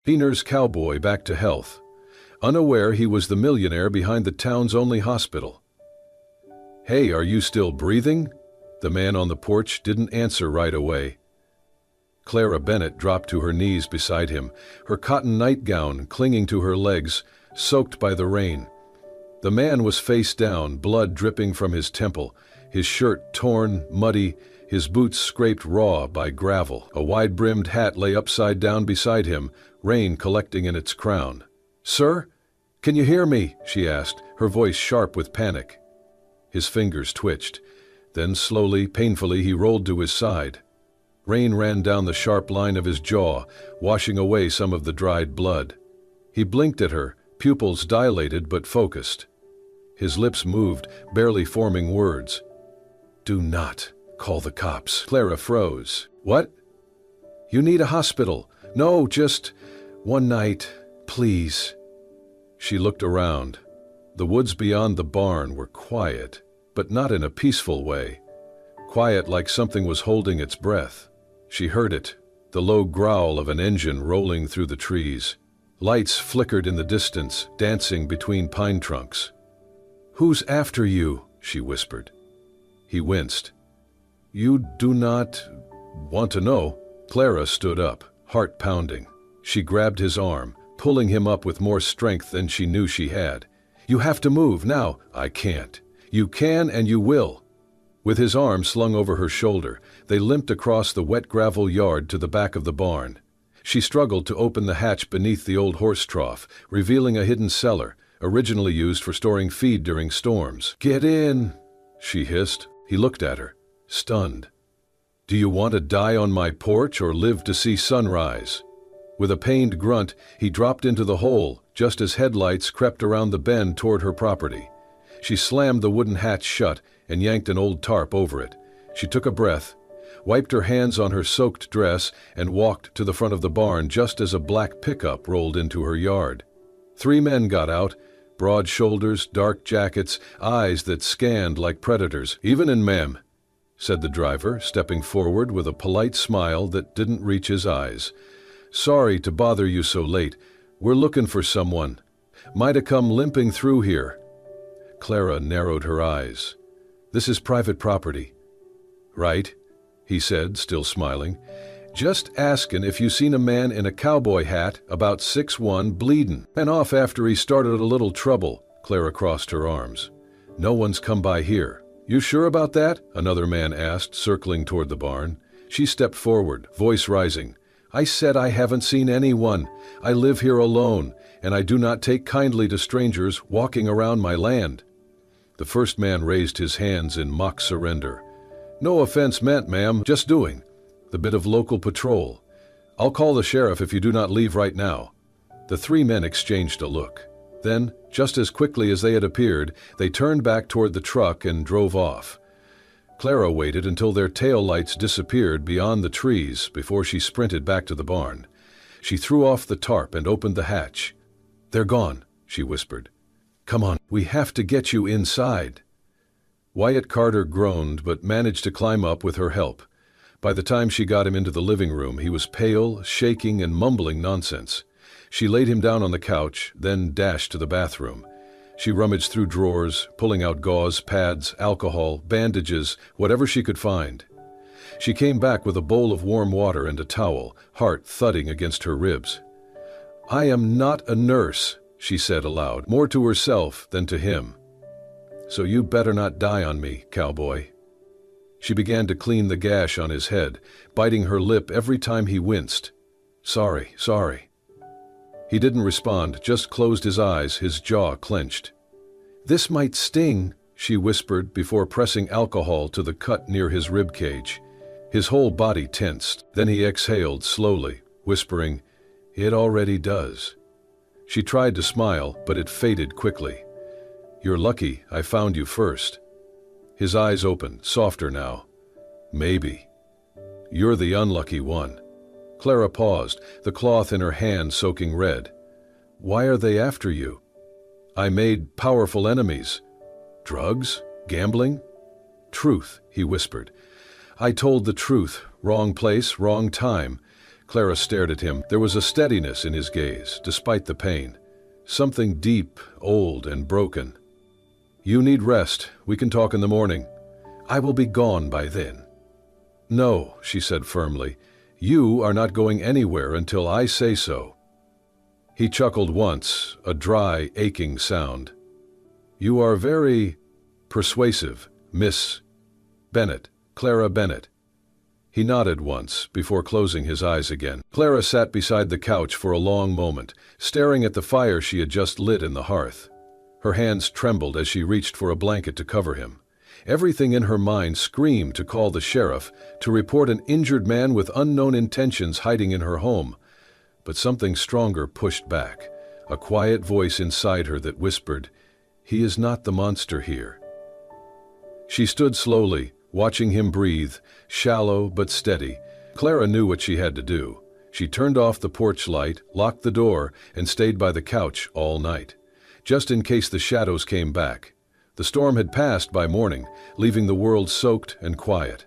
He nursed Cowboy back to health, unaware he was the millionaire behind the town's only hospital. "Hey, are you still breathing?" The man on the porch didn't answer right away. Clara Bennett dropped to her knees beside him, her cotton nightgown clinging to her legs, soaked by the rain. The man was face down, blood dripping from his temple, his shirt torn, muddy, his boots scraped raw by gravel. A wide-brimmed hat lay upside down beside him, rain collecting in its crown. "Sir, can you hear me?" she asked, her voice sharp with panic. His fingers twitched. Then slowly, painfully, he rolled to his side. Rain ran down the sharp line of his jaw, washing away some of the dried blood. He blinked at her, pupils dilated but focused. His lips moved, barely forming words. "Do not call the cops." Clara froze. "What?" "You need a hospital. No, just one night, please." She looked around. The woods beyond the barn were quiet, but not in a peaceful way. Quiet like something was holding its breath. She heard it, the low growl of an engine rolling through the trees. Lights flickered in the distance, dancing between pine trunks. "Who's after you?" she whispered. He winced. "You do not want to know?" Clara stood up, heart pounding. She grabbed his arm, pulling him up with more strength than she knew she had. "You have to move now." "I can't." "You can and you will." With his arm slung over her shoulder, they limped across the wet gravel yard to the back of the barn. She struggled to open the hatch beneath the old horse trough, revealing a hidden cellar, originally used for storing feed during storms. "Get in," she hissed. He looked at her, stunned. "Do you want to die on my porch or live to see sunrise?" With a pained grunt, he dropped into the hole just as headlights crept around the bend toward her property. She slammed the wooden hatch shut and yanked an old tarp over it. She took a breath, wiped her hands on her soaked dress, and walked to the front of the barn just as a black pickup rolled into her yard. 3 men got out, broad shoulders, dark jackets, eyes that scanned like predators. "Evenin', ma'am," said the driver, stepping forward with a polite smile that didn't reach his eyes. "Sorry to bother you so late. We're looking for someone. Might have come limping through here." Clara narrowed her eyes. "This is private property." "Right," he said, still smiling. "Just askin' if you seen a man in a cowboy hat, about 6'1", bleedin'. Ran off after he started a little trouble." Clara crossed her arms. "No one's come by here." "You sure about that?" another man asked, circling toward the barn. She stepped forward, voice rising. "I said I haven't seen anyone. I live here alone, and I do not take kindly to strangers walking around my land." The first man raised his hands in mock surrender. "No offense meant, ma'am, just doing the bit of local patrol. I'll call the sheriff if you do not leave right now." The 3 men exchanged a look. Then, just as quickly as they had appeared, they turned back toward the truck and drove off. Clara waited until their tail lights disappeared beyond the trees before she sprinted back to the barn. She threw off the tarp and opened the hatch. "They're gone," she whispered. "Come on, we have to get you inside." Wyatt Carter groaned but managed to climb up with her help. By the time she got him into the living room, he was pale, shaking, and mumbling nonsense. She laid him down on the couch, then dashed to the bathroom. She rummaged through drawers, pulling out gauze, pads, alcohol, bandages, whatever she could find. She came back with a bowl of warm water and a towel, heart thudding against her ribs. "I am not a nurse," she said aloud, more to herself than to him. "So you better not die on me, cowboy." She began to clean the gash on his head, biting her lip every time he winced. "Sorry, sorry." He didn't respond, just closed his eyes, his jaw clenched. "This might sting," she whispered before pressing alcohol to the cut near his rib cage. His whole body tensed. Then he exhaled slowly, whispering, "It already does." She tried to smile, but it faded quickly. "You're lucky I found you first." His eyes opened, softer now. "Maybe. You're the unlucky one." Clara paused, the cloth in her hand soaking red. "Why are they after you?" "I made powerful enemies." "Drugs? Gambling?" "Truth," he whispered. "I told the truth. Wrong place, wrong time." Clara stared at him. There was a steadiness in his gaze, despite the pain. Something deep, old, and broken. You need rest. We can talk in the morning. I will be gone by then. No, she said firmly. You are not going anywhere until I say so. He chuckled once, a dry, aching sound. You are very persuasive, Miss Bennett, Clara Bennett. He nodded once before closing his eyes again. Clara sat beside the couch for a long moment, staring at the fire she had just lit in the hearth. Her hands trembled as she reached for a blanket to cover him. Everything in her mind screamed to call the sheriff, to report an injured man with unknown intentions hiding in her home. But something stronger pushed back, a quiet voice inside her that whispered, "He is not the monster here." She stood slowly, watching him breathe, shallow but steady. Clara knew what she had to do. She turned off the porch light, locked the door, and stayed by the couch all night, just in case the shadows came back. The storm had passed by morning, leaving the world soaked and quiet.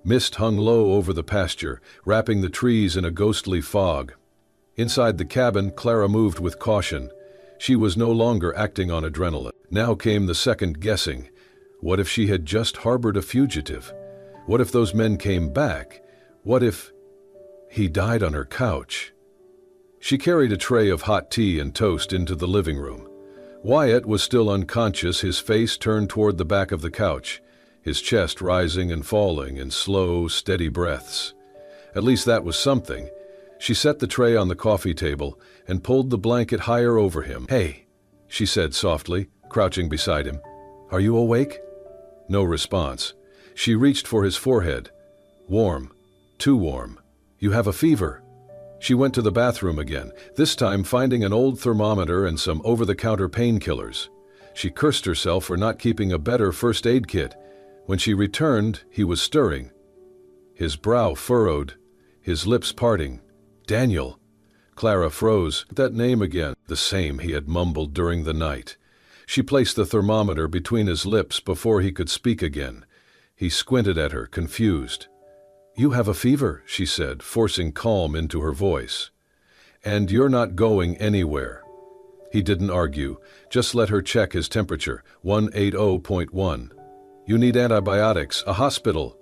Mist hung low over the pasture, wrapping the trees in a ghostly fog. Inside the cabin, Clara moved with caution. She was no longer acting on adrenaline. Now came the second guessing. What if she had just harbored a fugitive? What if those men came back? What if he died on her couch? She carried a tray of hot tea and toast into the living room. Wyatt was still unconscious, his face turned toward the back of the couch, his chest rising and falling in slow, steady breaths. At least that was something. She set the tray on the coffee table and pulled the blanket higher over him. "Hey," she said softly, crouching beside him. "Are you awake?" No response. She reached for his forehead. Warm. Too warm. "You have a fever." She went to the bathroom again, this time finding an old thermometer and some over-the-counter painkillers. She cursed herself for not keeping a better first aid kit. When she returned, he was stirring. His brow furrowed, his lips parting. "Daniel." Clara froze. That name again, the same he had mumbled during the night. She placed the thermometer between his lips before he could speak again. He squinted at her, confused. "You have a fever," she said, forcing calm into her voice. "And you're not going anywhere." He didn't argue, just let her check his temperature, 180.1. "You need antibiotics, a hospital."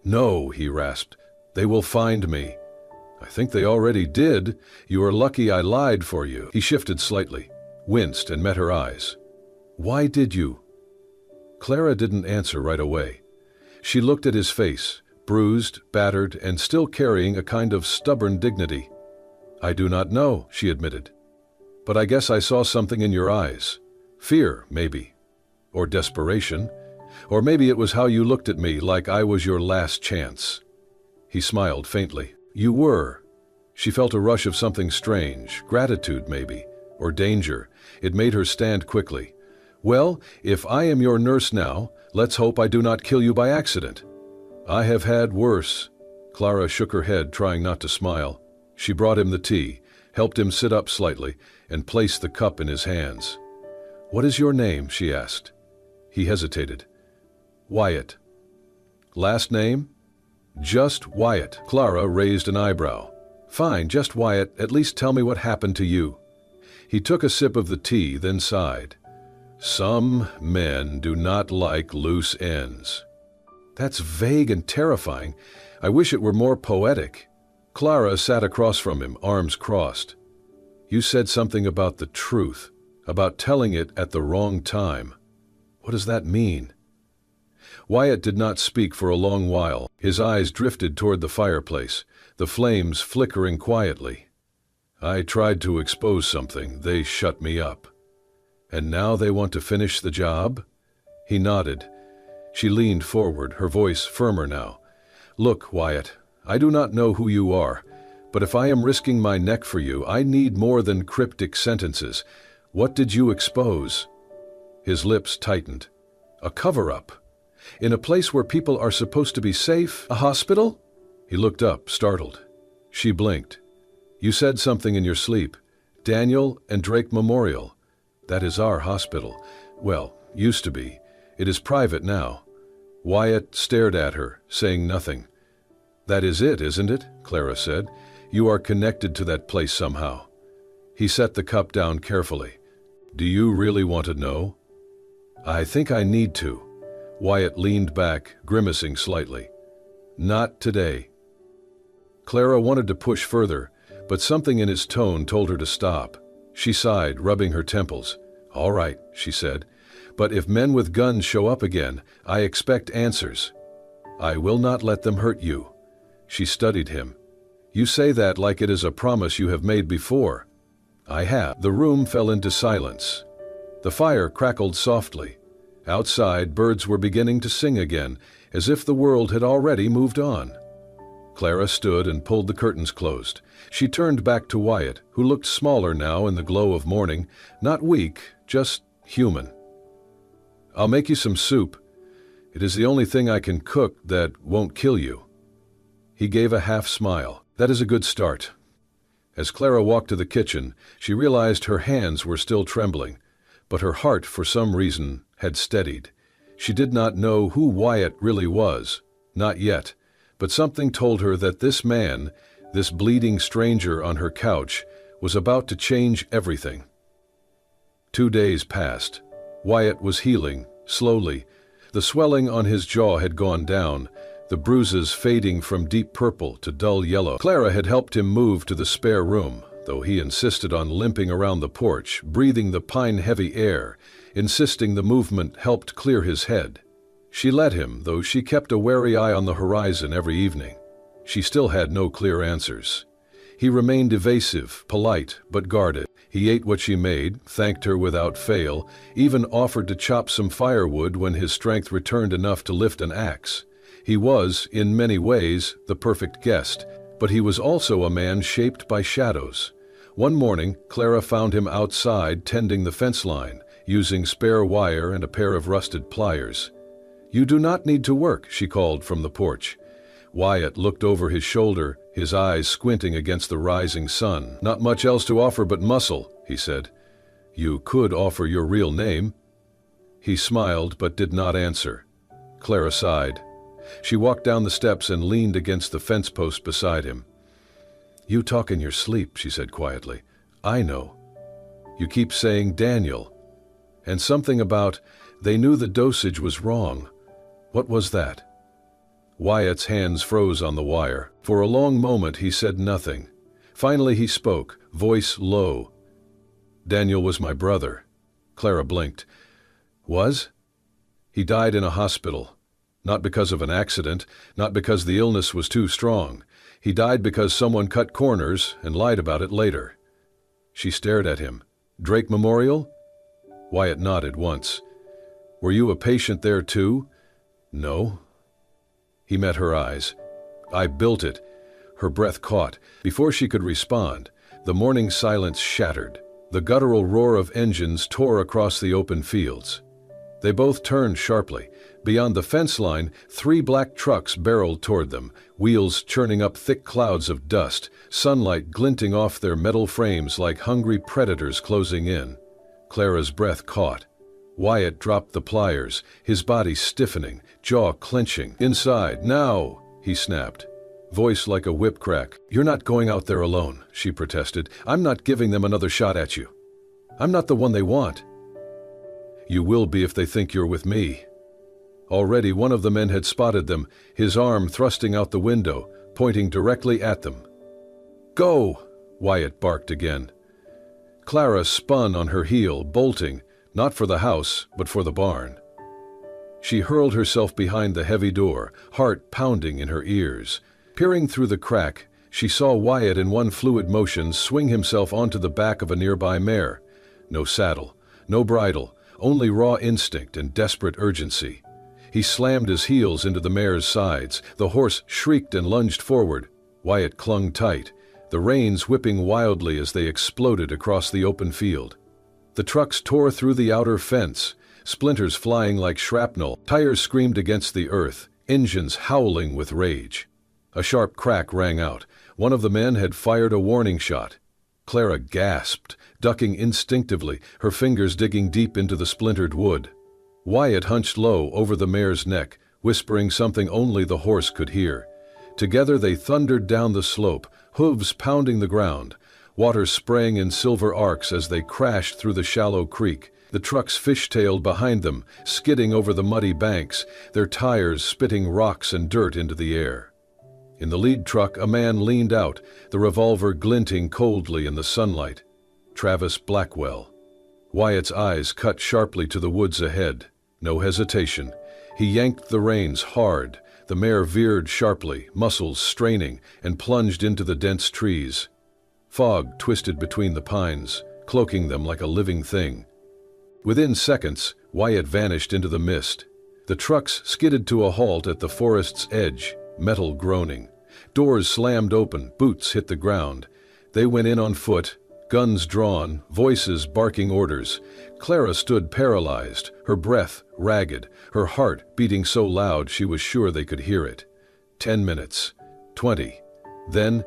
"No," he rasped. "They will find me." "I think they already did. You are lucky I lied for you." He shifted slightly, winced, and met her eyes. "Why did you?" Clara didn't answer right away. She looked at his face, bruised, battered, and still carrying a kind of stubborn dignity. "I do not know," she admitted. "But I guess I saw something in your eyes. Fear, maybe. Or desperation. Or maybe it was how you looked at me, like I was your last chance." He smiled faintly. "You were." She felt a rush of something strange, gratitude maybe, or danger. It made her stand quickly. "Well, if I am your nurse now, let's hope I do not kill you by accident." "I have had worse." Clara shook her head, trying not to smile. She brought him the tea, helped him sit up slightly, and placed the cup in his hands. "What is your name?" she asked. He hesitated. "Wyatt." "Last name?" "Just Wyatt." Clara raised an eyebrow. "Fine, just Wyatt. At least tell me what happened to you." He took a sip of the tea, then sighed. "Some men do not like loose ends." "That's vague and terrifying. I wish it were more poetic." Clara sat across from him, arms crossed. "You said something about the truth, about telling it at the wrong time. What does that mean?" Wyatt did not speak for a long while. His eyes drifted toward the fireplace, the flames flickering quietly. "I tried to expose something. They shut me up. And now they want to finish the job?" He nodded. She leaned forward, her voice firmer now. "Look, Wyatt, I do not know who you are, but if I am risking my neck for you, I need more than cryptic sentences. What did you expose?" His lips tightened. "A cover-up. In a place where people are supposed to be safe, a hospital?" He looked up, startled. She blinked. "You said something in your sleep. Daniel and Drake Memorial. That is our hospital. Well, used to be. It is private now." Wyatt stared at her, saying nothing. "That is it, isn't it?" Clara said. You are connected to that place somehow. He set the cup down carefully. Do you really want to know? I think I need to. Wyatt leaned back, grimacing slightly. Not today. Clara wanted to push further, but something in his tone told her to stop. She sighed, rubbing her temples. All right, she said, but if men with guns show up again, I expect answers. I will not let them hurt you. She studied him. You say that like it is a promise you have made before. I have. The room fell into silence. The fire crackled softly. Outside, birds were beginning to sing again, as if the world had already moved on. Clara stood and pulled the curtains closed. She turned back to Wyatt, who looked smaller now in the glow of morning, not weak, just human. I'll make you some soup. It is the only thing I can cook that won't kill you. He gave a half smile. That is a good start. As Clara walked to the kitchen, she realized her hands were still trembling, but her heart, for some reason, had steadied. She did not know who Wyatt really was, not yet, but something told her that this man, this bleeding stranger on her couch, was about to change everything. 2 days passed. Wyatt was healing, slowly. The swelling on his jaw had gone down, the bruises fading from deep purple to dull yellow. Clara had helped him move to the spare room, though he insisted on limping around the porch, breathing the pine-heavy air, insisting the movement helped clear his head. She let him, though she kept a wary eye on the horizon every evening. She still had no clear answers. He remained evasive, polite, but guarded. He ate what she made, thanked her without fail, even offered to chop some firewood when his strength returned enough to lift an axe. He was, in many ways, the perfect guest, but he was also a man shaped by shadows. One morning, Clara found him outside tending the fence line, using spare wire and a pair of rusted pliers. You do not need to work, she called from the porch. Wyatt looked over his shoulder, his eyes squinting against the rising sun. Not much else to offer but muscle, he said. You could offer your real name. He smiled but did not answer. Clara sighed. She walked down the steps and leaned against the fence post beside him. You talk in your sleep, she said quietly. I know. You keep saying Daniel. And something about, they knew the dosage was wrong. What was that? Wyatt's hands froze on the wire. For a long moment he said nothing. Finally he spoke, voice low. Daniel was my brother. Clara blinked. Was? He died in a hospital. Not because of an accident, not because the illness was too strong. He died because someone cut corners and lied about it later. She stared at him. Drake Memorial? Wyatt nodded once. Were you a patient there too? No. He met her eyes. I built it. Her breath caught. Before she could respond, the morning silence shattered. The guttural roar of engines tore across the open fields. They both turned sharply. Beyond the fence line, 3 black trucks barreled toward them, wheels churning up thick clouds of dust, sunlight glinting off their metal frames like hungry predators closing in. Clara's breath caught. Wyatt dropped the pliers, his body stiffening, jaw clenching. Inside, now, he snapped. Voice like a whip crack. You're not going out there alone, she protested. I'm not giving them another shot at you. I'm not the one they want. You will be if they think you're with me. Already one of the men had spotted them, his arm thrusting out the window, pointing directly at them. Go! Wyatt barked again. Clara spun on her heel, bolting, not for the house, but for the barn. She hurled herself behind the heavy door, heart pounding in her ears. Peering through the crack, she saw Wyatt in one fluid motion swing himself onto the back of a nearby mare. No saddle, no bridle, only raw instinct and desperate urgency. He slammed his heels into the mare's sides. The horse shrieked and lunged forward. Wyatt clung tight, the reins whipping wildly as they exploded across the open field. The trucks tore through the outer fence, splinters flying like shrapnel, tires screamed against the earth, engines howling with rage. A sharp crack rang out. One of the men had fired a warning shot. Clara gasped, ducking instinctively, her fingers digging deep into the splintered wood. Wyatt hunched low over the mare's neck, whispering something only the horse could hear. Together they thundered down the slope, hooves pounding the ground, water spraying in silver arcs as they crashed through the shallow creek. The trucks fishtailed behind them, skidding over the muddy banks, their tires spitting rocks and dirt into the air. In the lead truck, a man leaned out, the revolver glinting coldly in the sunlight. Travis Blackwell. Wyatt's eyes cut sharply to the woods ahead. No hesitation. He yanked the reins hard. The mare veered sharply, muscles straining, and plunged into the dense trees. Fog twisted between the pines, cloaking them like a living thing. Within seconds, Wyatt vanished into the mist. The trucks skidded to a halt at the forest's edge, metal groaning. Doors slammed open, boots hit the ground. They went in on foot, guns drawn, voices barking orders. Clara stood paralyzed, her breath ragged, her heart beating so loud she was sure they could hear it. 10 minutes. 20. Then,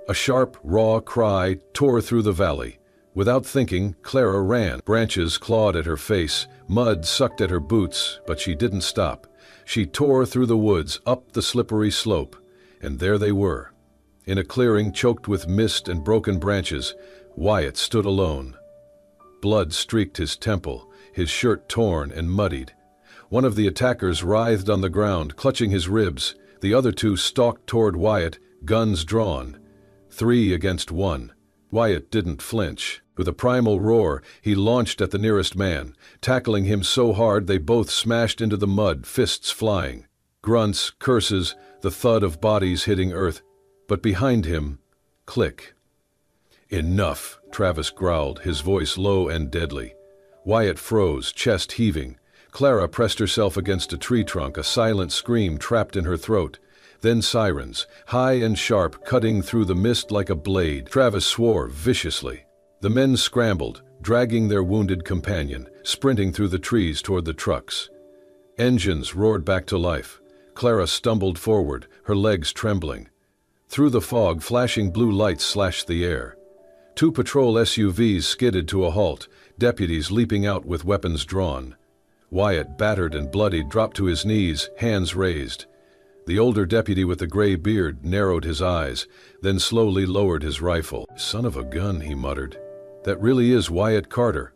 a sharp, raw cry tore through the valley. Without thinking, Clara ran. Branches clawed at her face, mud sucked at her boots, but she didn't stop. She tore through the woods, up the slippery slope, and there they were. In a clearing choked with mist and broken branches, Wyatt stood alone. Blood streaked his temple, his shirt torn and muddied. One of the attackers writhed on the ground, clutching his ribs. The other two stalked toward Wyatt, guns drawn. 3 against 1. Wyatt didn't flinch. With a primal roar, he launched at the nearest man, tackling him so hard they both smashed into the mud, fists flying. Grunts, curses, the thud of bodies hitting earth. But behind him, click. "Enough," Travis growled, his voice low and deadly. Wyatt froze, chest heaving. Clara pressed herself against a tree trunk, a silent scream trapped in her throat. Then sirens, high and sharp, cutting through the mist like a blade. Travis swore viciously. The men scrambled, dragging their wounded companion, sprinting through the trees toward the trucks. Engines roared back to life. Clara stumbled forward, her legs trembling. Through the fog, flashing blue lights slashed the air. 2 patrol SUVs skidded to a halt, deputies leaping out with weapons drawn. Wyatt, battered and bloodied, dropped to his knees, hands raised. The older deputy with the gray beard narrowed his eyes, then slowly lowered his rifle. "Son of a gun," he muttered. "That really is Wyatt Carter."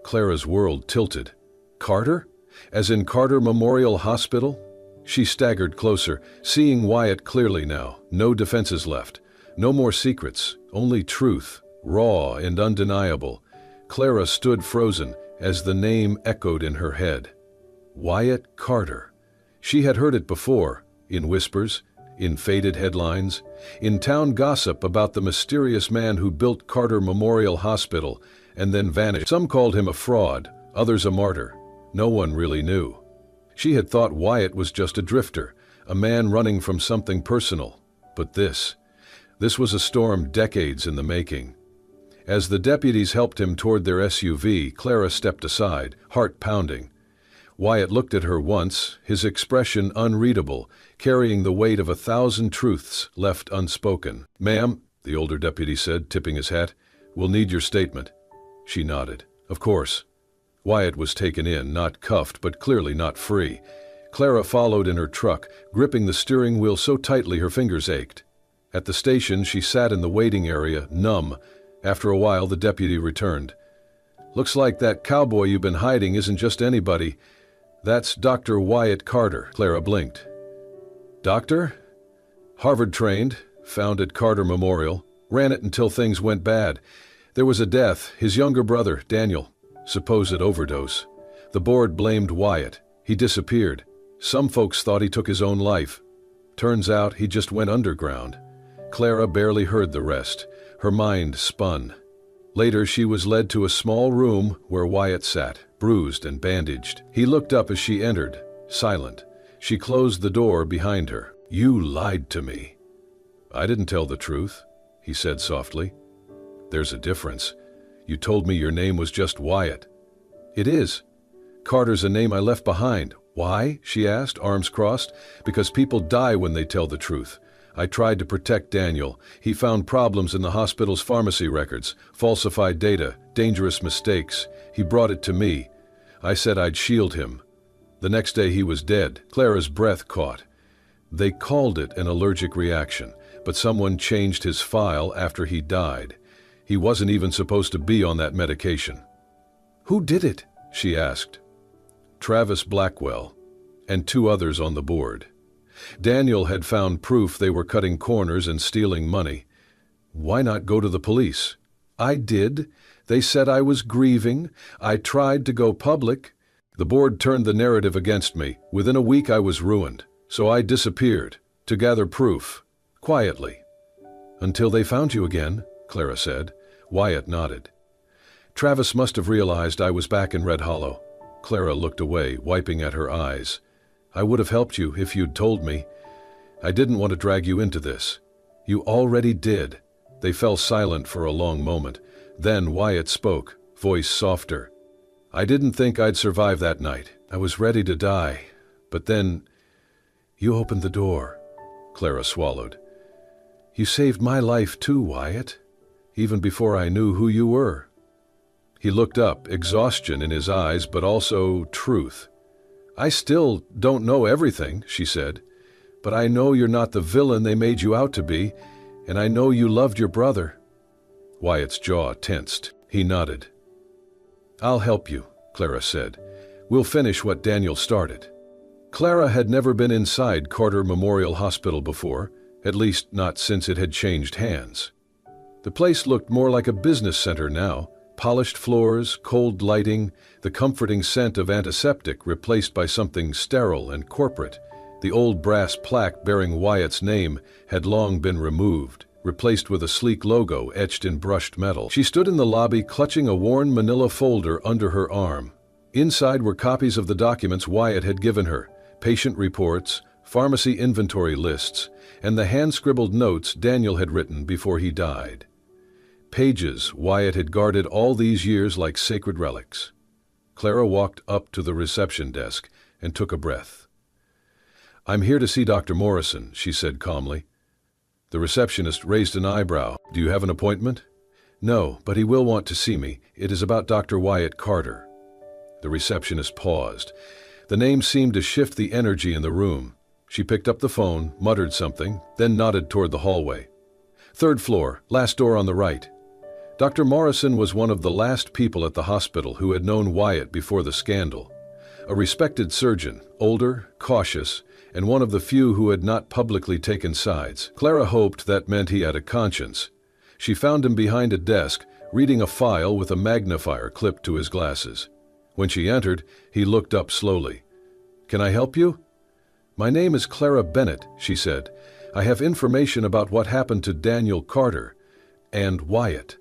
Clara's world tilted. Carter? As in Carter Memorial Hospital? She staggered closer, seeing Wyatt clearly now. No defenses left. No more secrets, only truth, raw and undeniable. Clara stood frozen as the name echoed in her head. Wyatt Carter. She had heard it before, in whispers, in faded headlines, in town gossip about the mysterious man who built Carter Memorial Hospital and then vanished. Some called him a fraud, others a martyr. No one really knew. She had thought Wyatt was just a drifter, a man running from something personal. But this was a storm decades in the making. As the deputies helped him toward their SUV, Clara stepped aside, heart pounding. Wyatt looked at her once, his expression unreadable, carrying the weight of 1,000 truths left unspoken. "Ma'am," the older deputy said, tipping his hat, "we'll need your statement." She nodded. "Of course." Wyatt was taken in, not cuffed, but clearly not free. Clara followed in her truck, gripping the steering wheel so tightly her fingers ached. At the station, she sat in the waiting area, numb. After a while, the deputy returned. "Looks like that cowboy you've been hiding isn't just anybody. That's Dr. Wyatt Carter." Clara blinked. "Doctor?" "Harvard-trained, founded Carter Memorial, ran it until things went bad. There was a death, his younger brother, Daniel. Supposed overdose. The board blamed Wyatt. He disappeared. Some folks thought he took his own life. Turns out he just went underground." Clara barely heard the rest. Her mind spun. Later, she was led to a small room where Wyatt sat, bruised and bandaged. He looked up as she entered, silent. She closed the door behind her. "You lied to me." "I didn't tell the truth," he said softly. "There's a difference. You told me your name was just Wyatt." "It is. Carter's a name I left behind." "Why?" she asked, arms crossed. "Because people die when they tell the truth. I tried to protect Daniel. He found problems in the hospital's pharmacy records, falsified data, dangerous mistakes. He brought it to me. I said I'd shield him. The next day he was dead." Clara's breath caught. "They called it an allergic reaction, but someone changed his file after he died. He wasn't even supposed to be on that medication. "Who did it?" she asked. "Travis Blackwell, and 2 others on the board. Daniel had found proof they were cutting corners and stealing money. Why not go to the police? I did. They said I was grieving. I tried to go public. The board turned the narrative against me. Within a week I was ruined. So I disappeared, to gather proof, quietly." "Until they found you again," Clara said. Wyatt nodded. "Travis must have realized I was back in Red Hollow." Clara looked away, wiping at her eyes. "I would have helped you if you'd told me. I didn't want to drag you into this." "You already did." They fell silent for a long moment. Then Wyatt spoke, voice softer. "I didn't think I'd survive that night. I was ready to die. But then, you opened the door." Clara swallowed. "You saved my life too, Wyatt, even before I knew who you were." He looked up, exhaustion in his eyes, but also truth. "I still don't know everything," she said, "but I know you're not the villain they made you out to be, and I know you loved your brother." Wyatt's jaw tensed. He nodded. "I'll help you," Clara said. "We'll finish what Daniel started." Clara had never been inside Carter Memorial Hospital before, at least not since it had changed hands. The place looked more like a business center now. Polished floors, cold lighting, the comforting scent of antiseptic replaced by something sterile and corporate. The old brass plaque bearing Wyatt's name had long been removed, replaced with a sleek logo etched in brushed metal. She stood in the lobby clutching a worn manila folder under her arm. Inside were copies of the documents Wyatt had given her, patient reports, pharmacy inventory lists, and the hand-scribbled notes Daniel had written before he died. Pages Wyatt had guarded all these years like sacred relics. Clara walked up to the reception desk and took a breath. "I'm here to see Dr. Morrison," she said calmly. The receptionist raised an eyebrow. "Do you have an appointment?" "No, but he will want to see me. It is about Dr. Wyatt Carter." The receptionist paused. The name seemed to shift the energy in the room. She picked up the phone, muttered something, then nodded toward the hallway. "3rd floor, last door on the right." Dr. Morrison was one of the last people at the hospital who had known Wyatt before the scandal. A respected surgeon, older, cautious, and one of the few who had not publicly taken sides. Clara hoped that meant he had a conscience. She found him behind a desk, reading a file with a magnifier clipped to his glasses. When she entered, he looked up slowly. "Can I help you?" "My name is Clara Bennett," she said. "I have information about what happened to Daniel Carter and Wyatt."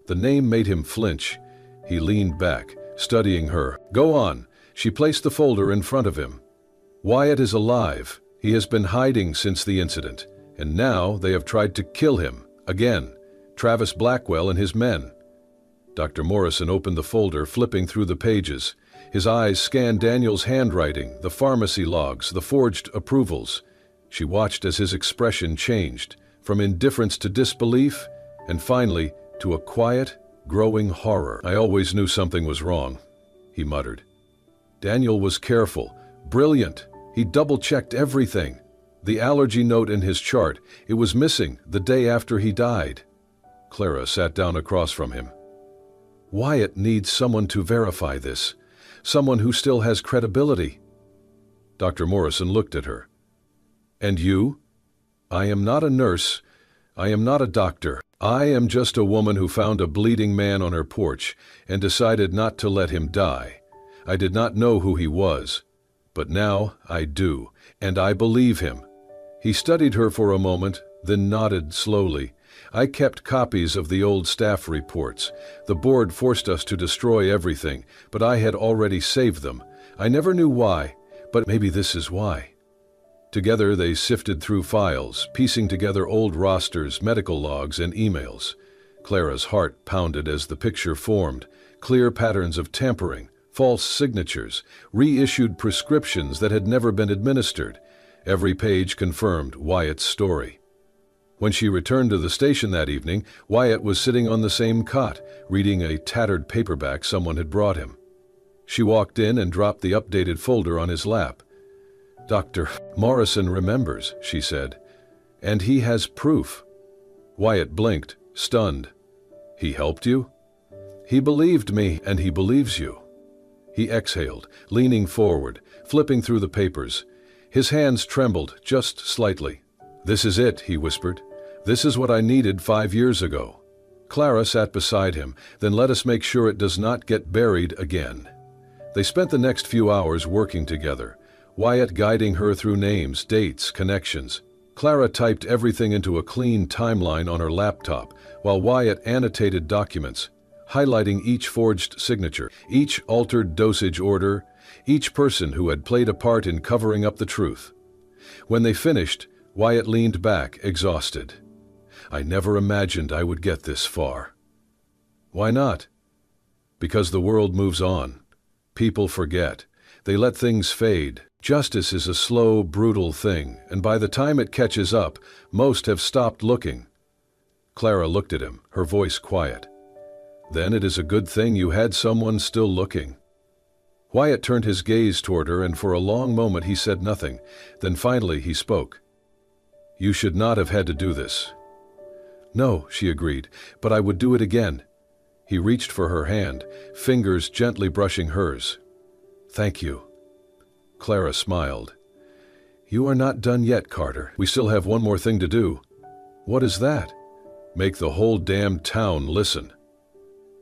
The name made him flinch. He leaned back, studying her. "Go on." She placed the folder in front of him. "Wyatt is alive. He has been hiding since the incident, and now they have tried to kill him, again. Travis Blackwell and his men." Dr. Morrison opened the folder, flipping through the pages. His eyes scanned Daniel's handwriting, the pharmacy logs, the forged approvals. She watched as his expression changed, from indifference to disbelief, and finally to a quiet, growing horror. "I always knew something was wrong," he muttered. Daniel was careful, brilliant. He double-checked everything. The allergy note in his chart, it was missing the day after he died. Clara sat down across from him. "Wyatt needs someone to verify this, someone who still has credibility." Dr. Morrison looked at her. "And you?" "I am not a nurse. I am not a doctor. I am just a woman who found a bleeding man on her porch and decided not to let him die. I did not know who he was, but now I do, and I believe him." He studied her for a moment, then nodded slowly. "I kept copies of the old staff reports. The board forced us to destroy everything, but I had already saved them. I never knew why, but maybe this is why." Together they sifted through files, piecing together old rosters, medical logs, and emails. Clara's heart pounded as the picture formed, clear patterns of tampering, false signatures, reissued prescriptions that had never been administered. Every page confirmed Wyatt's story. When she returned to the station that evening, Wyatt was sitting on the same cot, reading a tattered paperback someone had brought him. She walked in and dropped the updated folder on his lap. "Dr. Morrison remembers," she said. And he has proof. Wyatt blinked, stunned. He helped you? He believed me, and he believes you. He exhaled, leaning forward, flipping through the papers. His hands trembled just slightly. This is it, he whispered. This is what I needed 5 years ago. Clara sat beside him. Then let us make sure it does not get buried again. They spent the next few hours working together, Wyatt guiding her through names, dates, connections. Clara typed everything into a clean timeline on her laptop, while Wyatt annotated documents, highlighting each forged signature, each altered dosage order, each person who had played a part in covering up the truth. When they finished, Wyatt leaned back, exhausted. I never imagined I would get this far. Why not? Because the world moves on. People forget. They let things fade. Justice is a slow, brutal thing, and by the time it catches up, most have stopped looking. Clara looked at him, her voice quiet. Then it is a good thing you had someone still looking. Wyatt turned his gaze toward her, and for a long moment he said nothing. Then finally he spoke. You should not have had to do this. No, she agreed, but I would do it again. He reached for her hand, fingers gently brushing hers. Thank you. Clara smiled. You are not done yet, Carter. We still have one more thing to do. What is that? Make the whole damn town listen.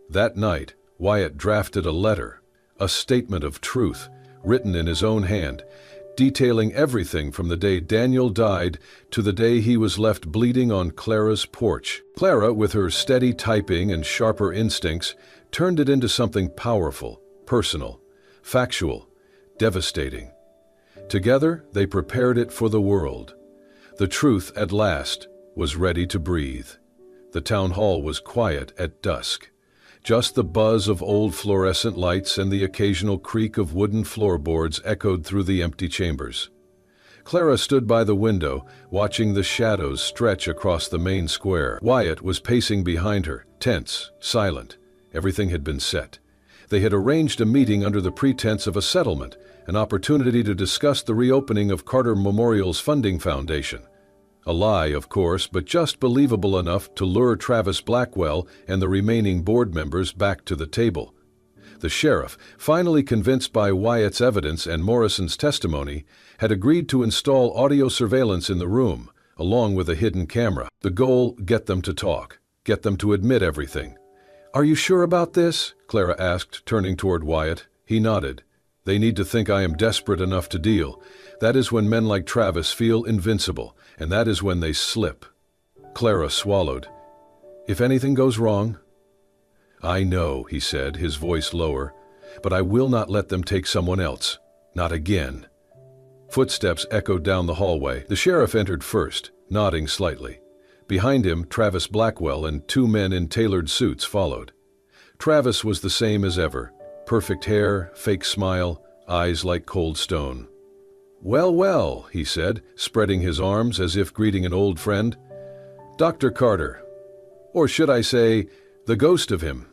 That night, Wyatt drafted a letter, a statement of truth, written in his own hand, detailing everything from the day Daniel died to the day he was left bleeding on Clara's porch. Clara, with her steady typing and sharper instincts, turned it into something powerful, personal, factual, devastating. Together, they prepared it for the world. The truth, at last, was ready to breathe. The town hall was quiet at dusk. Just the buzz of old fluorescent lights and the occasional creak of wooden floorboards echoed through the empty chambers. Clara stood by the window, watching the shadows stretch across the main square. Wyatt was pacing behind her, tense, silent. Everything had been set. They had arranged a meeting under the pretense of a settlement, an opportunity to discuss the reopening of Carter Memorial's funding foundation. A lie, of course, but just believable enough to lure Travis Blackwell and the remaining board members back to the table. The sheriff, finally convinced by Wyatt's evidence and Morrison's testimony, had agreed to install audio surveillance in the room, along with a hidden camera. The goal, get them to talk, get them to admit everything. Are you sure about this? Clara asked, turning toward Wyatt. He nodded. They need to think I am desperate enough to deal. That is when men like Travis feel invincible, and that is when they slip. Clara swallowed. If anything goes wrong? I know, he said, his voice lower, but I will not let them take someone else. Not again. Footsteps echoed down the hallway. The sheriff entered first, nodding slightly. Behind him, Travis Blackwell and 2 men in tailored suits followed. Travis was the same as ever. Perfect hair, fake smile, eyes like cold stone. Well, well, he said, spreading his arms as if greeting an old friend. Dr. Carter. Or should I say, the ghost of him.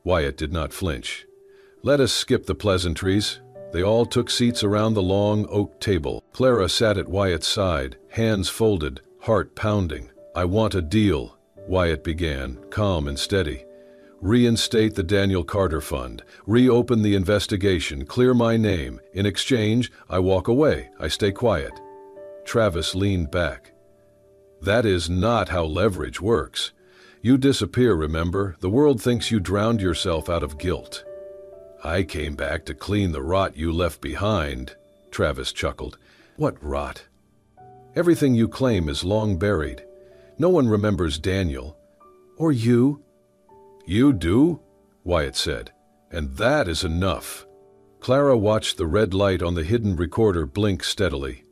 Wyatt did not flinch. Let us skip the pleasantries. They all took seats around the long oak table. Clara sat at Wyatt's side, hands folded, heart pounding. I want a deal, Wyatt began, calm and steady. Reinstate the Daniel Carter Fund, reopen the investigation, clear my name. In exchange, I walk away, I stay quiet. Travis leaned back. That is not how leverage works. You disappear, remember? The world thinks you drowned yourself out of guilt. I came back to clean the rot you left behind, Travis chuckled. What rot? Everything you claim is long buried. No one remembers Daniel. Or you. You do? Wyatt said. And that is enough. Clara watched the red light on the hidden recorder blink steadily.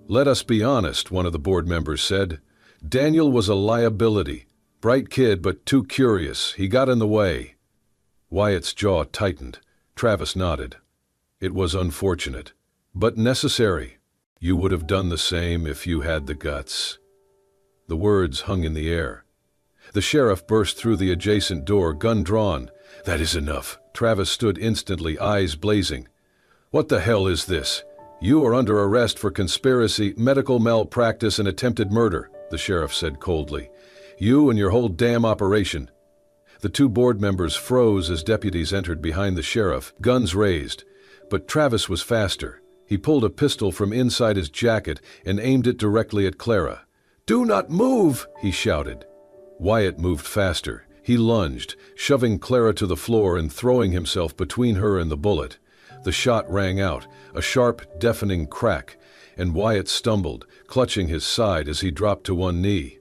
Let us be honest, one of the board members said. Daniel was a liability. Bright kid, but too curious. He got in the way. Wyatt's jaw tightened. Travis nodded. It was unfortunate, but necessary. You would have done the same if you had the guts. The words hung in the air. The sheriff burst through the adjacent door, gun drawn. That is enough. Travis stood instantly, eyes blazing. What the hell is this? "You are under arrest for conspiracy, medical malpractice, and attempted murder," the sheriff said coldly. "You and your whole damn operation." The two board members froze as deputies entered behind the sheriff, guns raised. But Travis was faster. He pulled a pistol from inside his jacket and aimed it directly at Clara. "Do not move!" he shouted. Wyatt moved faster. He lunged, shoving Clara to the floor and throwing himself between her and the bullet. The shot rang out, a sharp, deafening crack, and Wyatt stumbled, clutching his side as he dropped to one knee.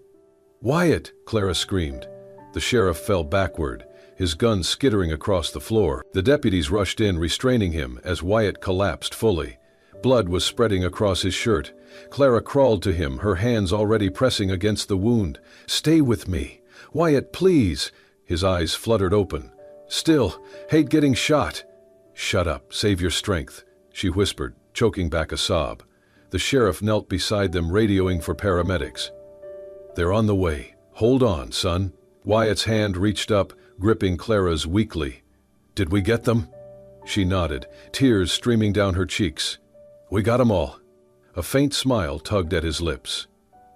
"Wyatt!" Clara screamed. The sheriff fell backward, his gun skittering across the floor. The deputies rushed in, restraining him as Wyatt collapsed fully. Blood was spreading across his shirt. Clara crawled to him, her hands already pressing against the wound. "Stay with me. Wyatt, please." His eyes fluttered open. "Still, hate getting shot." "Shut up, save your strength," she whispered, choking back a sob. The sheriff knelt beside them, radioing for paramedics. "They're on the way. Hold on, son." Wyatt's hand reached up, gripping Clara's weakly. "Did we get them?" She nodded, tears streaming down her cheeks. "We got 'em all." A faint smile tugged at his lips.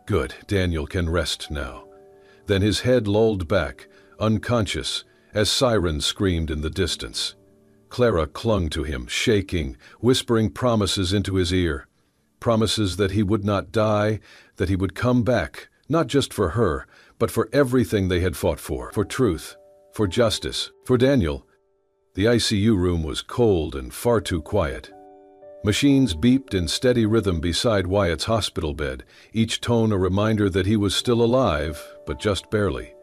"Good, Daniel can rest now." Then his head lolled back, unconscious, as sirens screamed in the distance. Clara clung to him, shaking, whispering promises into his ear. Promises that he would not die, that he would come back, not just for her, but for everything they had fought for truth, for justice, for Daniel. The ICU room was cold and far too quiet. Machines beeped in steady rhythm beside Wyatt's hospital bed, each tone a reminder that he was still alive, but just barely.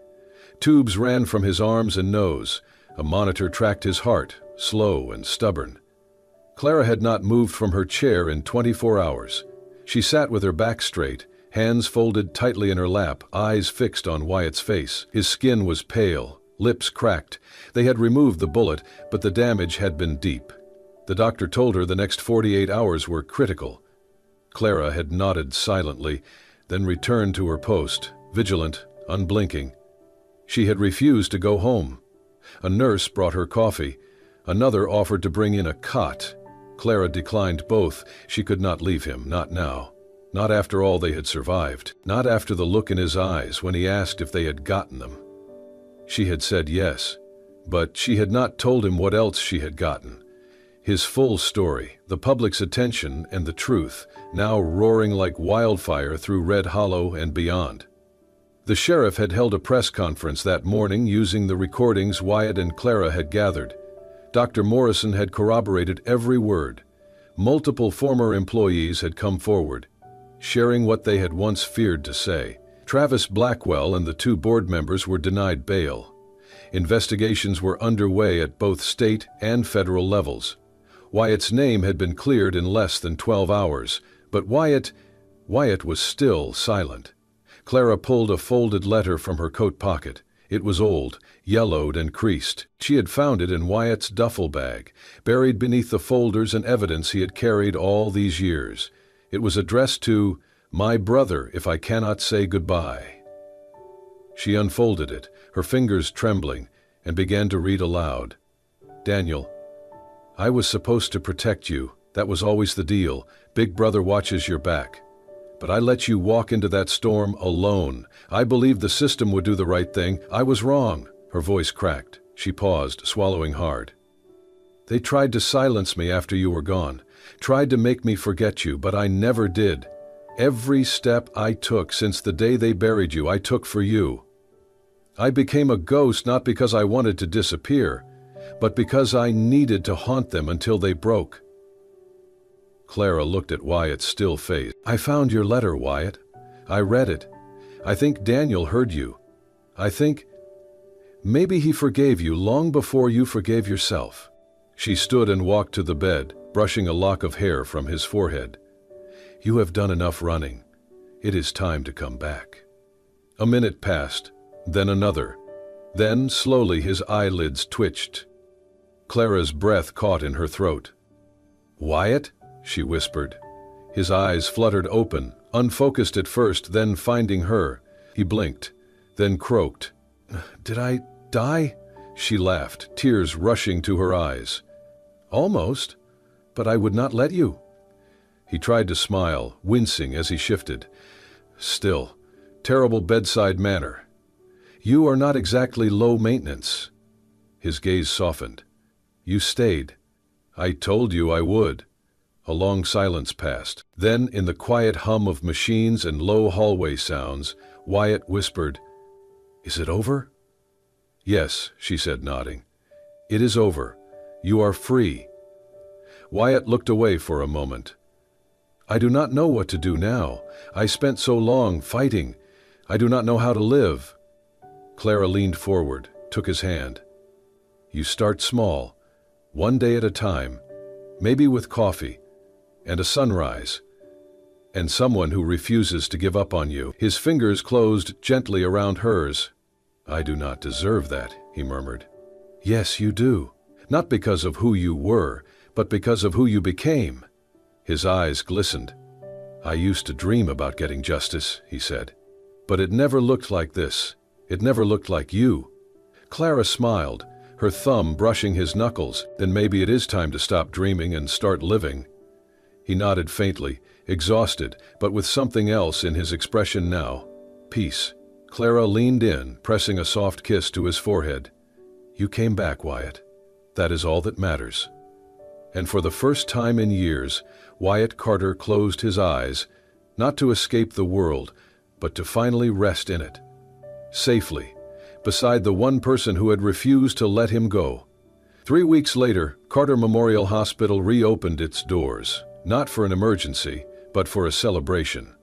Tubes ran from his arms and nose. A monitor tracked his heart, slow and stubborn. Clara had not moved from her chair in 24 hours. She sat with her back straight, hands folded tightly in her lap, eyes fixed on Wyatt's face. His skin was pale, lips cracked. They had removed the bullet, but the damage had been deep. The doctor told her the next 48 hours were critical. Clara had nodded silently, then returned to her post, vigilant, unblinking. She had refused to go home. A nurse brought her coffee. Another offered to bring in a cot. Clara declined both. She could not leave him, not now. Not after all they had survived. Not after the look in his eyes when he asked if they had gotten them. She had said yes, but she had not told him what else she had gotten. His full story, the public's attention, and the truth, now roaring like wildfire through Red Hollow and beyond. The sheriff had held a press conference that morning using the recordings Wyatt and Clara had gathered. Dr. Morrison had corroborated every word. Multiple former employees had come forward, sharing what they had once feared to say. Travis Blackwell and the two board members were denied bail. Investigations were underway at both state and federal levels. Wyatt's name had been cleared in less than 12 hours, but Wyatt was still silent. Clara pulled a folded letter from her coat pocket. It was old, yellowed and creased. She had found it in Wyatt's duffel bag, buried beneath the folders and evidence he had carried all these years. It was addressed to, "My brother, if I cannot say goodbye." She unfolded it, her fingers trembling, and began to read aloud. "Daniel, I was supposed to protect you. That was always the deal. Big brother watches your back. But I let you walk into that storm alone. I believed the system would do the right thing. I was wrong." Her voice cracked. She paused, swallowing hard. "They tried to silence me after you were gone. Tried to make me forget you, but I never did. Every step I took since the day they buried you, I took for you. I became a ghost not because I wanted to disappear, but because I needed to haunt them until they broke." Clara looked at Wyatt's still face. "I found your letter, Wyatt. I read it. I think Daniel heard you. I think maybe he forgave you long before you forgave yourself." She stood and walked to the bed, brushing a lock of hair from his forehead. "You have done enough running. It is time to come back." A minute passed, then another. Then, slowly, his eyelids twitched. Clara's breath caught in her throat. "Wyatt?" she whispered. His eyes fluttered open, unfocused at first, then finding her. He blinked, then croaked. "Did I die?" She laughed, tears rushing to her eyes. "Almost, but I would not let you." He tried to smile, wincing as he shifted. Still, terrible bedside manner. You are not exactly low maintenance. His gaze softened. You stayed. I told you I would. A long silence passed. Then, in the quiet hum of machines and low hallway sounds, Wyatt whispered, "Is it over?" "Yes," she said, nodding. "It is over. You are free." Wyatt looked away for a moment. "I do not know what to do now. I spent so long fighting. I do not know how to live." Clara leaned forward, took his hand. "You start small, one day at a time, maybe with coffee, and a sunrise, and someone who refuses to give up on you." His fingers closed gently around hers. "I do not deserve that," he murmured. "Yes, you do. Not because of who you were, but because of who you became." His eyes glistened. "I used to dream about getting justice," he said. "But it never looked like this. It never looked like you." Clara smiled, her thumb brushing his knuckles. "Then maybe it is time to stop dreaming and start living." He nodded faintly, exhausted, but with something else in his expression now. Peace. Clara leaned in, pressing a soft kiss to his forehead. "You came back, Wyatt. That is all that matters." And for the first time in years, Wyatt Carter closed his eyes, not to escape the world, but to finally rest in it. Safely, beside the one person who had refused to let him go. 3 weeks later, Carter Memorial Hospital reopened its doors, not for an emergency, but for a celebration.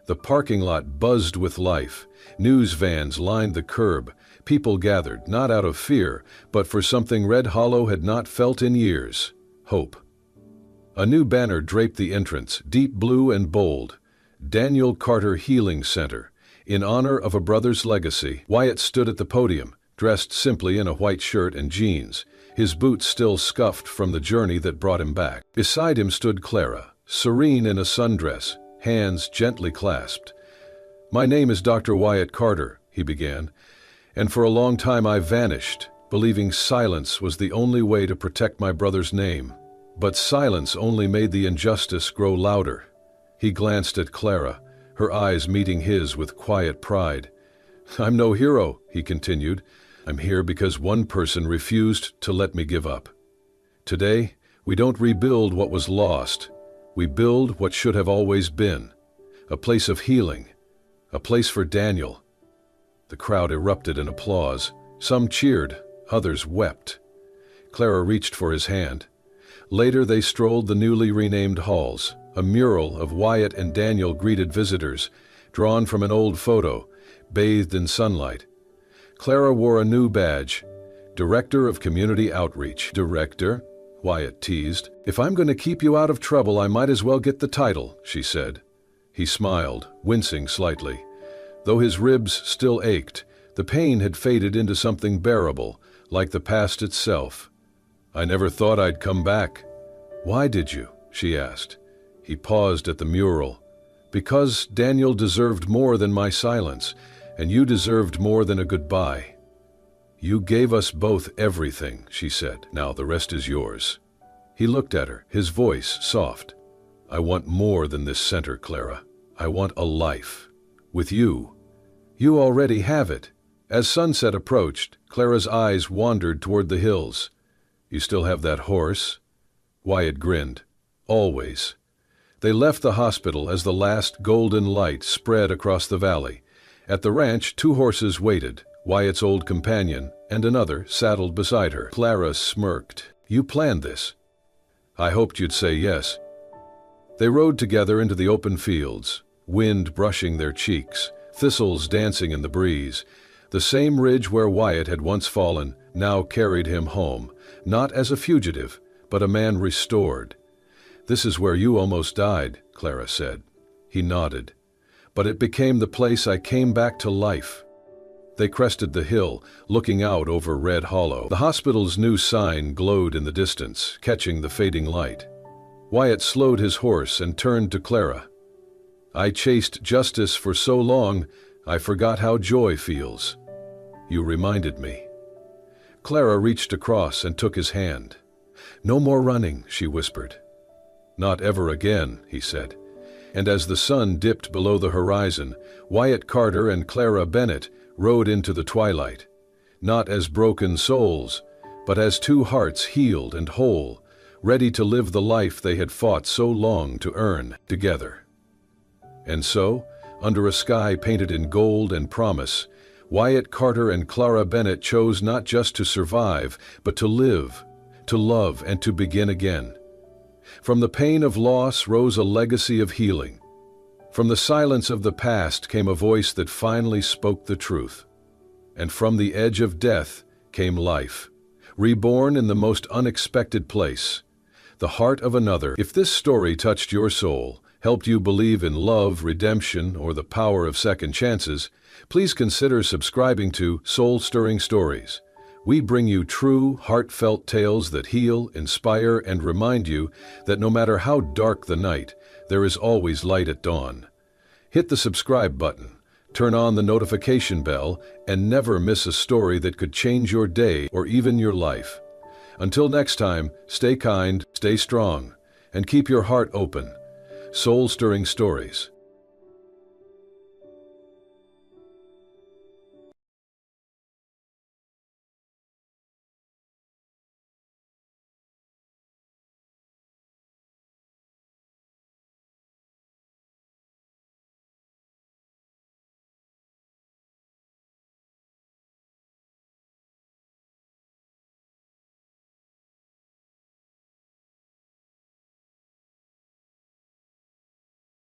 The parking lot buzzed with life. News vans lined the curb. People gathered, not out of fear, but for something Red Hollow had not felt in years: hope. A new banner draped the entrance, deep blue and bold. Daniel Carter Healing Center. In honor of a brother's legacy. Wyatt stood at the podium, dressed simply in a white shirt and jeans, his boots still scuffed from the journey that brought him back. Beside him stood Clara, serene in a sundress, hands gently clasped. "My name is Dr. Wyatt Carter," he began, "and for a long time I vanished, believing silence was the only way to protect my brother's name. But silence only made the injustice grow louder." He glanced at Clara, her eyes meeting his with quiet pride. "I'm no hero," he continued. "I'm here because one person refused to let me give up. Today, we don't rebuild what was lost. We build what should have always been. A place of healing. A place for Daniel." The crowd erupted in applause. Some cheered, others wept. Clara reached for his hand. Later they strolled the newly renamed halls. A mural of Wyatt and Daniel greeted visitors, drawn from an old photo, bathed in sunlight. Clara wore a new badge, Director of Community Outreach. "Director?" Wyatt teased. "If I'm going to keep you out of trouble, I might as well get the title," she said. He smiled, wincing slightly. Though his ribs still ached, the pain had faded into something bearable, like the past itself. "I never thought I'd come back." "Why did you?" she asked. He paused at the mural. "Because Daniel deserved more than my silence, and you deserved more than a goodbye." "You gave us both everything," she said. "Now the rest is yours." He looked at her, his voice soft. "I want more than this center, Clara. I want a life. With you." "You already have it." As sunset approached, Clara's eyes wandered toward the hills. "You still have that horse?" Wyatt grinned. "Always." They left the hospital as the last golden light spread across the valley. At the ranch, 2 horses waited, Wyatt's old companion and another saddled beside her. Clara smirked. "You planned this." "I hoped you'd say yes." They rode together into the open fields, wind brushing their cheeks, thistles dancing in the breeze. The same ridge where Wyatt had once fallen now carried him home, not as a fugitive, but a man restored. "This is where you almost died," Clara said. He nodded. "But it became the place I came back to life." They crested the hill, looking out over Red Hollow. The hospital's new sign glowed in the distance, catching the fading light. Wyatt slowed his horse and turned to Clara. "I chased justice for so long, I forgot how joy feels. You reminded me." Clara reached across and took his hand. "No more running," she whispered. "Not ever again," he said. And as the sun dipped below the horizon, Wyatt Carter and Clara Bennett rode into the twilight, not as broken souls, but as two hearts healed and whole, ready to live the life they had fought so long to earn together. And so, under a sky painted in gold and promise, Wyatt Carter and Clara Bennett chose not just to survive, but to live, to love, and to begin again. From the pain of loss rose a legacy of healing. From the silence of the past came a voice that finally spoke the truth. And from the edge of death came life, reborn in the most unexpected place, the heart of another. If this story touched your soul, helped you believe in love, redemption, or the power of second chances, please consider subscribing to Soul-Stirring Stories. We bring you true, heartfelt tales that heal, inspire, and remind you that no matter how dark the night, there is always light at dawn. Hit the subscribe button, turn on the notification bell, and never miss a story that could change your day or even your life. Until next time, stay kind, stay strong, and keep your heart open. Soul-Stirring Stories.